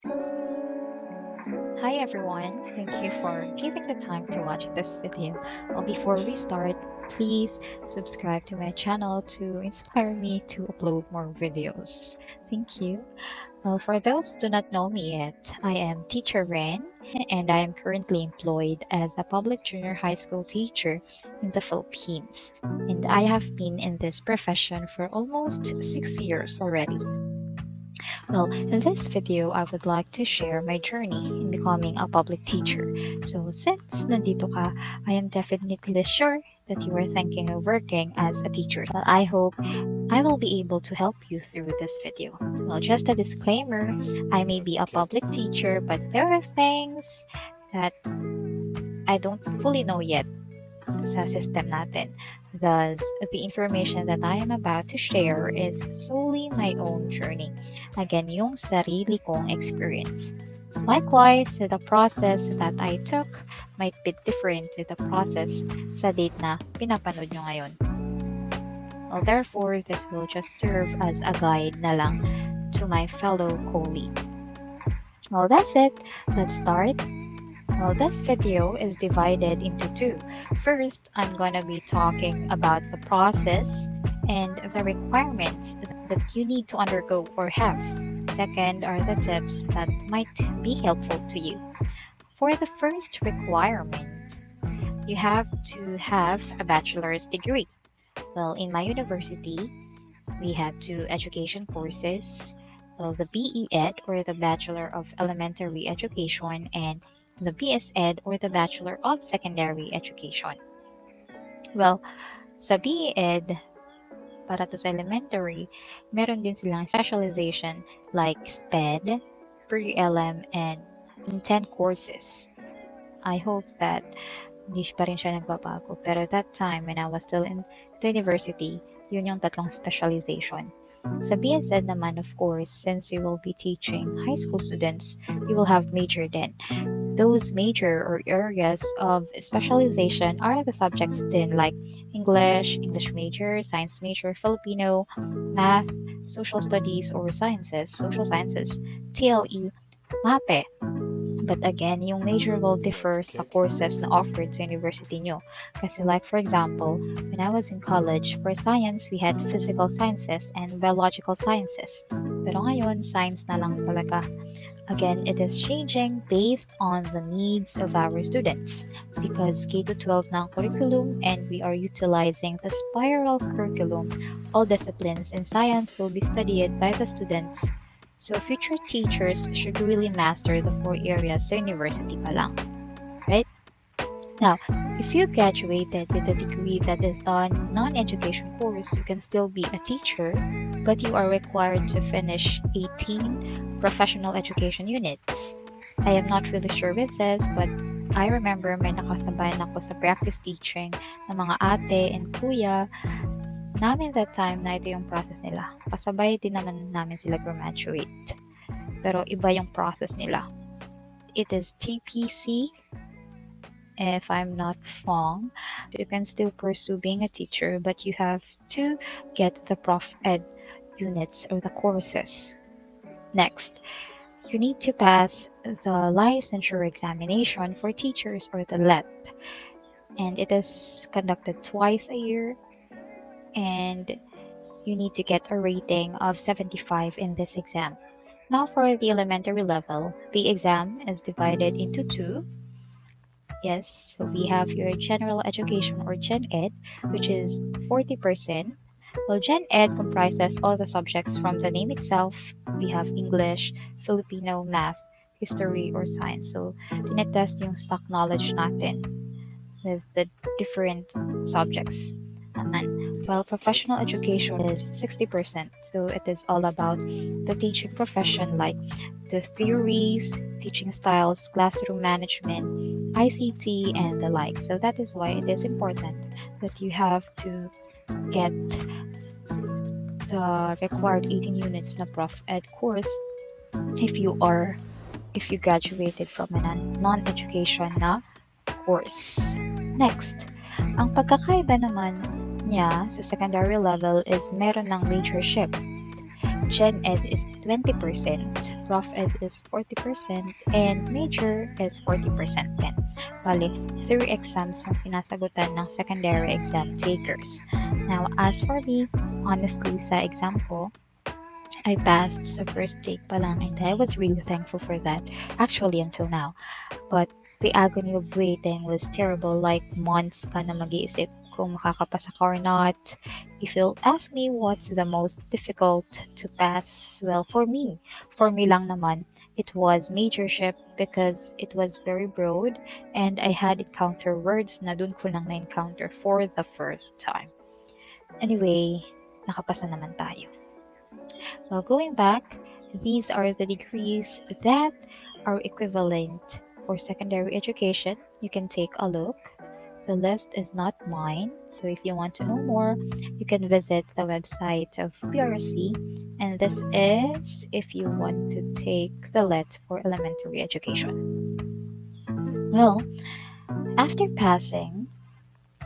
Hi everyone, thank you for giving the time to watch this video. Well, before we start, please subscribe to my channel to inspire me to upload more videos. Thank you. Well, for those who do not know me yet, I am Teacher Ren and I am currently employed as a public junior high school teacher in the Philippines. And I have been in this profession for almost 6 years already. Well, in this video, I would like to share my journey in becoming a public teacher. So since nandito ka, I am definitely sure that you are thinking of working as a teacher. Well, I hope I will be able to help you through this video. Well, just a disclaimer, I may be a public teacher, but there are things that I don't fully know yet sa system natin. Thus, the information that I am about to share is solely my own journey. Again, yung sarili kong experience. Likewise, the process that I took might be different with the process sa date na pinapanood nyo ngayon. Well, therefore, this will just serve as a guide na lang to my fellow colleague. Well, that's it. Let's start. Well, this video is divided into two. First, I'm gonna be talking about the process and the requirements that you need to undergo or have. Second are the tips that might be helpful to you. For the first requirement, you have to have a bachelor's degree. Well, in my university, we had two education courses, well, the BE Ed or the Bachelor of Elementary Education and the BS Ed or the Bachelor of Secondary Education. Well, sa BE Ed, para to sa elementary, meron din silang specialization like SPED, pre-LM, and intent courses. I hope that hindi pa rin siya nagbabago. Pero at that time, when I was still in the university, yun yung tatlong specialization. Sa BSED naman, of course, since you will be teaching high school students, you will have major then. Those major or areas of specialization are the subjects then like English, English major, science major, Filipino, math, social studies or sciences, social sciences, TLE, MAPE. But again, yung major will differ sa courses na offered sa university nyo. Kasi like for example, when I was in college, for science, we had physical sciences and biological sciences. Pero ngayon, science na lang talaga. Again, it is changing based on the needs of our students because K-12 na ang curriculum and we are utilizing the spiral curriculum. All disciplines in science will be studied by the students. So future teachers should really master the 4 areas sa university pa lang, right? Now, if you graduated with a degree that is a non-education course, you can still be a teacher, but you are required to finish 18 professional education units. I am not really sure with this, but I remember may nakasabayan ako sa practice teaching ng mga ate and kuya namin that time na ito yung process nila. Kasabay din naman namin sila graduate. Pero iba yung process nila. It is TPC, if I'm not wrong. You can still pursue being a teacher, but you have to get the Prof Ed units or the courses. Next, you need to pass the Licensure Examination for teachers or the LET. And it is conducted twice a year. And you need to get a rating of 75 in this exam. Now for the elementary level, the exam is divided into two. Yes, so we have your general education or Gen Ed, which is 40%. Well, Gen Ed comprises all the subjects from the name itself. We have English, Filipino, math, history, or science. So, tinetest yung stock knowledge natin with the different subjects. While professional education is 60%, so it is all about the teaching profession like the theories, teaching styles, classroom management, ICT, and the like. So that is why it is important that you have to get the required 18 units na Prof Ed course if you graduated from a non-education na course. Next, ang pagkakaiba naman niya sa secondary level is meron ng majorship. Gen Ed is 20%, Prof Ed is 40%, and Major is 40% din. Bali, 3 exams yung sinasagutan ng secondary exam takers. Now, as for me, honestly, sa exam ko, I passed sa first take pa lang, and I was really thankful for that, actually until now. But the agony of waiting was terrible, like months ka na mag-iisip kung makakapasa ka or not. If you'll ask me what's the most difficult to pass, well, for me lang naman, it was majorship because it was very broad and I had encounter words na dun ko lang na-encounter for the first time. Anyway, nakapasa naman tayo. Well, going back, these are the degrees that are equivalent for secondary education. You can take a look. The list is not mine, so if you want to know more, you can visit the website of PRC. And this is if you want to take the LET for elementary education. Well, after passing,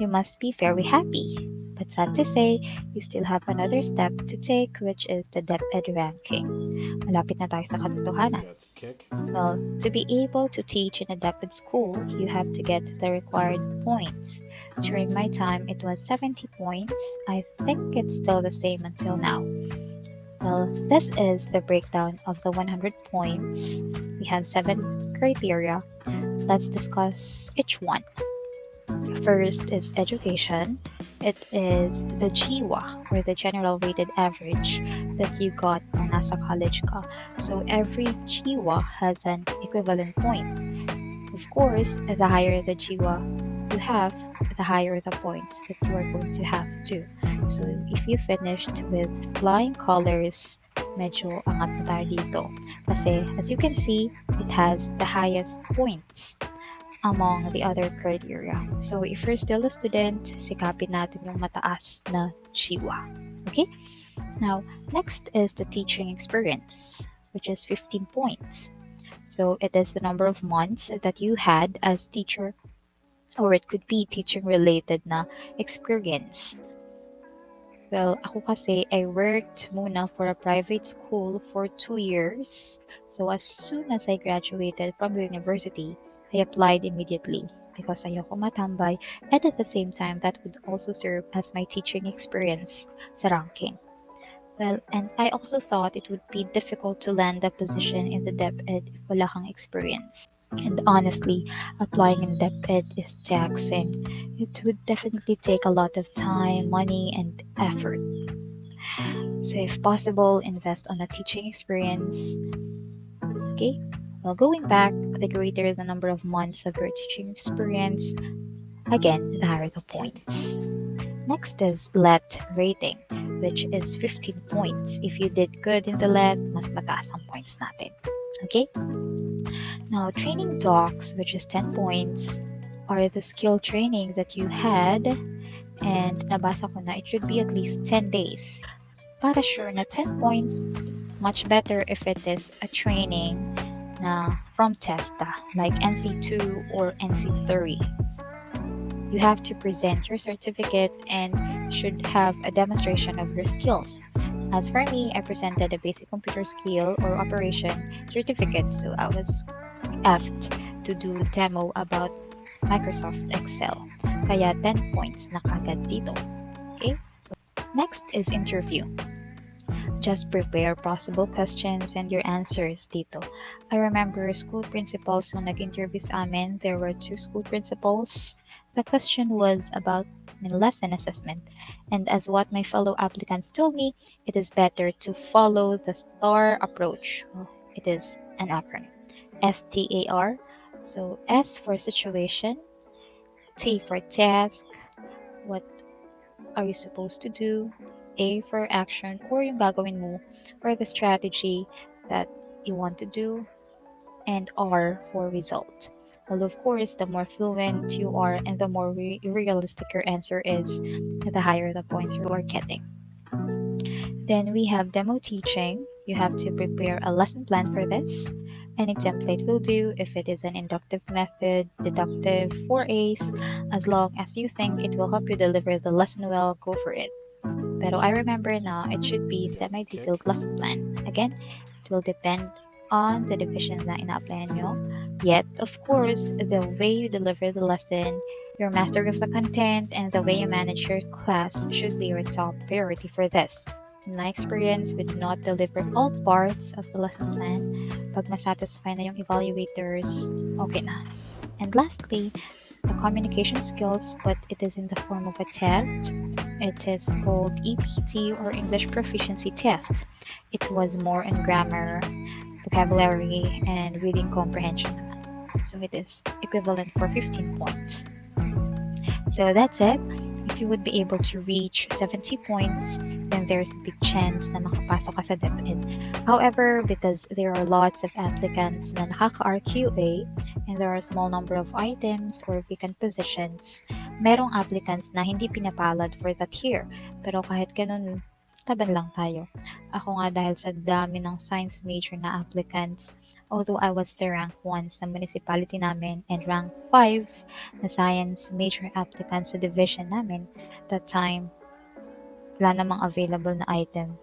you must be very happy. But sad to say, you still have another step to take, which is the DepEd ranking. Malapit na tayo sa katotohanan. That's kick. Well, to be able to teach in a DepEd school, you have to get the required points. During my time, it was 70 points. I think it's still the same until now. Well, this is the breakdown of the 100 points. We have 7 criteria. Let's discuss each one. First is education. It is the GWA, or the general weighted average, that you got nung nasa college ka. So every GWA has an equivalent point. Of course, the higher the GWA you have, the higher the points that you are going to have too. So if you finished with flying colors, medyo angat na tayo dito. Kasi as you can see, it has the highest points among the other criteria. So if you're still a student, sikapin natin yung mataas na GWA. Okay? Now, next is the teaching experience, which is 15 points. So it is the number of months that you had as teacher, or it could be teaching related na experience. Well, ako kasi, I worked muna for a private school for 2 years. So as soon as I graduated from the university, I applied immediately because ayoko matambay, and at the same time, that would also serve as my teaching experience sa ranking. Well, and I also thought it would be difficult to land a position in the DepEd if wala kang experience. And honestly, applying in DepEd is taxing. It would definitely take a lot of time, money, and effort. So if possible, invest on a teaching experience. Okay? Well, going back, the greater the number of months of your teaching experience, again, the higher the points. Next is LET rating, which is 15 points. If you did good in the LET, mas mataas ang points natin. Okay? Now, training docs, which is 10 points, are the skill training that you had, and nabasa ko na it should be at least 10 days. Para sure na 10 points, much better if it is a training na from TESTA, like NC2 or NC3. You have to present your certificate and should have a demonstration of your skills. As for me, I presented a basic computer skill or operation certificate, so I was asked to do demo about Microsoft Excel. Kaya 10 points na kagad dito. Okay? So next is interview. Just prepare possible questions and your answers dito. I remember school principals who nag-interview sa amin. There were 2 school principals. The question was about lesson assessment. And as what my fellow applicants told me, it is better to follow the STAR approach. Well, it is an acronym. STAR. So S for situation, T for task, what are you supposed to do, A for action or yung gagawin mo, or the strategy that you want to do, and R for result. Well, of course, the more fluent you are and the more realistic your answer is, the higher the points you are getting. Then we have demo teaching. You have to prepare a lesson plan for this. Any template will do. If it is an inductive method, deductive, 4 A's, as long as you think it will help you deliver the lesson well, go for it. Pero I remember now it should be Okay. semi-detailed lesson plan. Again, it will depend on the division na ina-applyan nyo. Yet, of course, the way you deliver the lesson, your mastery of the content, and the way you manage your class should be your top priority for this. In my experience, we do not deliver all parts of the lesson plan. Pag masatisfy na yung evaluators, okay na. And lastly, the communication skills, but it is in the form of a test. It is called EPT or English Proficiency Test. It was more in grammar, vocabulary, and reading comprehension. So it is equivalent for 15 points. So that's it. If you would be able to reach 70 points, then there's a big chance na makapasok ka sa DepEd. However, because there are lots of applicants na nakaka-RQA and there are a small number of items or vacant positions, merong applicants na hindi pinapalad for that year. Pero kahit ganun, taban lang tayo. Ako nga dahil sa dami ng science major na applicants, although I was the rank 1 sa municipality namin and rank 5 na science major applicants sa division namin, that time, wala namang available na item.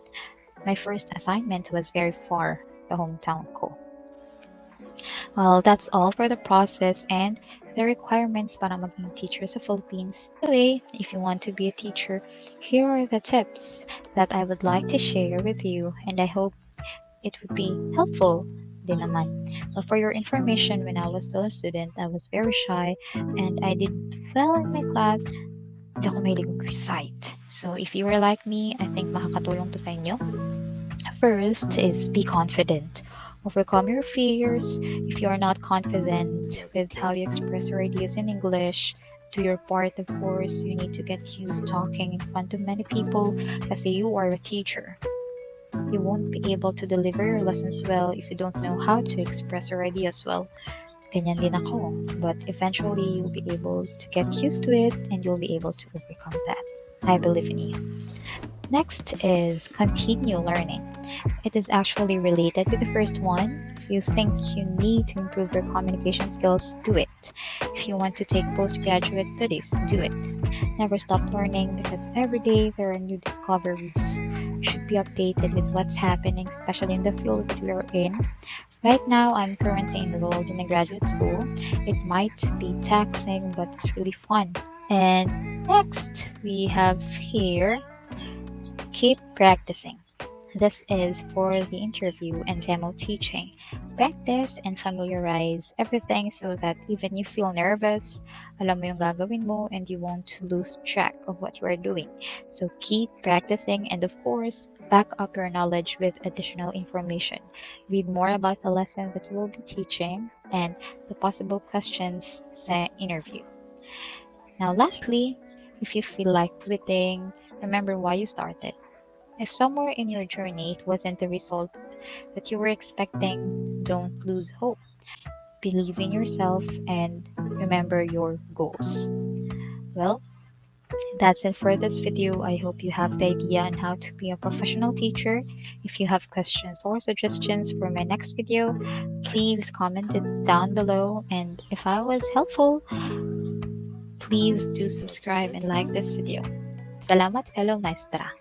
My first assignment was very far, the hometown ko. Well, that's all for the process and the requirements para maging teacher sa Philippines. Anyway, if you want to be a teacher, here are the tips that I would like to share with you, and I hope it would be helpful din naman. But for your information, when I was still a student, I was very shy and I did well in my class. Hindi ako mahilig recite. So if you were like me, I think makakatulong to sa inyo. First is be confident. Overcome your fears. If you are not confident with how you express your ideas in English, do your part, of course. You need to get used talking in front of many people kasi you are a teacher. You won't be able to deliver your lessons well if you don't know how to express your ideas well. Ganyan din ako. But eventually, you'll be able to get used to it and you'll be able to overcome that. I believe in you. Next is continue learning. It is actually related with the first one. If you think you need to improve your communication skills, do it. If you want to take postgraduate studies, do it. Never stop learning because every day there are new discoveries. You should be updated with what's happening, especially in the field that we are in. Right now, I'm currently enrolled in a graduate school. It might be taxing, but it's really fun. And next, we have here keep practicing. This is for the interview and demo teaching. Practice and familiarize everything so that even you feel nervous, alam mo yung gagawin mo and you won't lose track of what you are doing. So keep practicing and of course, back up your knowledge with additional information. Read more about the lesson that you will be teaching and the possible questions sa interview. Now lastly, if you feel like quitting, remember why you started. If somewhere in your journey it wasn't the result that you were expecting, don't lose hope. Believe in yourself and remember your goals. Well, that's it for this video. I hope you have the idea on how to be a professional teacher. If you have questions or suggestions for my next video, please comment it down below. And if I was helpful, please do subscribe Okay. and like this video. Salamat, fellow maestra.